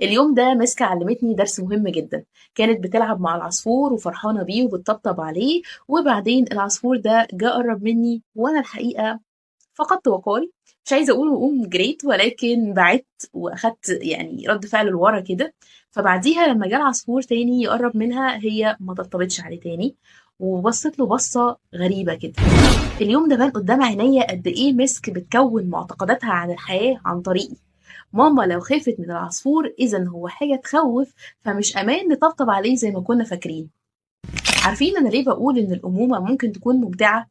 اليوم ده مسك علمتني درس مهم جدا. كانت بتلعب مع العصفور وفرحانة بيه وبتطبطب عليه، وبعدين العصفور ده جه قرب مني وانا الحقيقة فقدت وقاري. مش عايزة اقول وقوم جريت، ولكن بعدت واخدت يعني رد فعل لورا كده. فبعديها لما جه العصفور تاني يقرب منها، هي ما طبطبتش عليه تاني وبصت له بصة غريبة كده. اليوم ده بان قدام عينيا قد ايه مسك بتكون معتقداتها عن الحياة عن طريقي. ماما لو خافت من العصفور إذا هو حاجة تخوف، فمش أمان نطبطب عليه زي ما كنا فاكرين. عارفين أنا ليه بقول إن الأمومة ممكن تكون ممتعة؟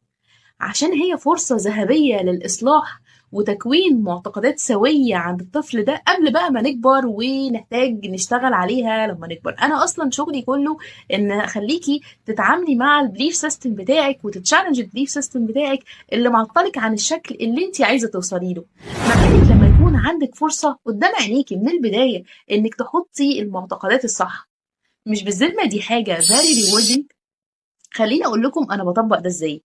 عشان هي فرصة ذهبية للإصلاح وتكوين معتقدات سوية عند الطفل ده قبل بقى ما نكبر ونحتاج نشتغل عليها لما نكبر. أنا أصلا شغلي كله إن أخليكي تتعاملي مع البليف سيستم بتاعك وتتشالنج البليف سيستم بتاعك اللي معطلك عن الشكل اللي انت عايزة توصلي له. ما بالك لما يكون عندك فرصة قدام عينيكي من البداية إنك تحطي المعتقدات الصح؟ مش بالذمة دي حاجة very rewarding؟ خليني أقول لكم أنا بطبق ده إزاي.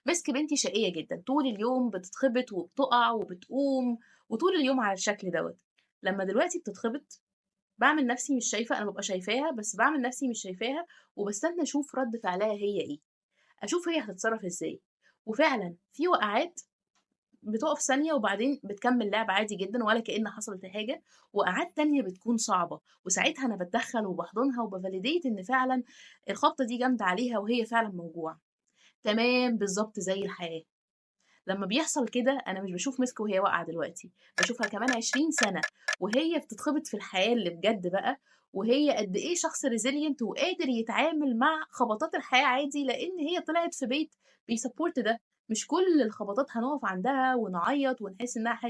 مسك بنتي شقية جدا، طول اليوم بتتخبط وبتقع وبتقوم وطول اليوم على الشكل دوت. لما دلوقتي بتتخبط بعمل نفسي مش شايفة، أنا ببقى شايفاها بس بعمل نفسي مش شايفاها، وبستنى أشوف رد فعلها هي إيه، أشوف هي هتتصرف إزاي. وفعلا في وقعات بتقف ثانية وبعدين بتكمل لعب عادي جدا ولا كأن حصلت حاجة. وقعات تانية بتكون صعبة، وساعتها أنا بتدخل وبحضنها وبفاليديت إن فعلا الخبطة دي جامدة عليها وهي فعلا موجوعة. تمام بالظبط زي الحياة. لما بيحصل كده أنا مش باشوف مسك وهي واقعة دلوقتي، باشوفها كمان 20 سنة وهي بتتخبط في الحياة اللي بجد بقى، وهي قد إيه شخص resilient وقادر يتعامل مع خبطات الحياة عادي، لأن هي طلعت في بيت بيسبورت ده. مش كل الخبطات هنقف عندها ونعيط ونحس إنها حاجة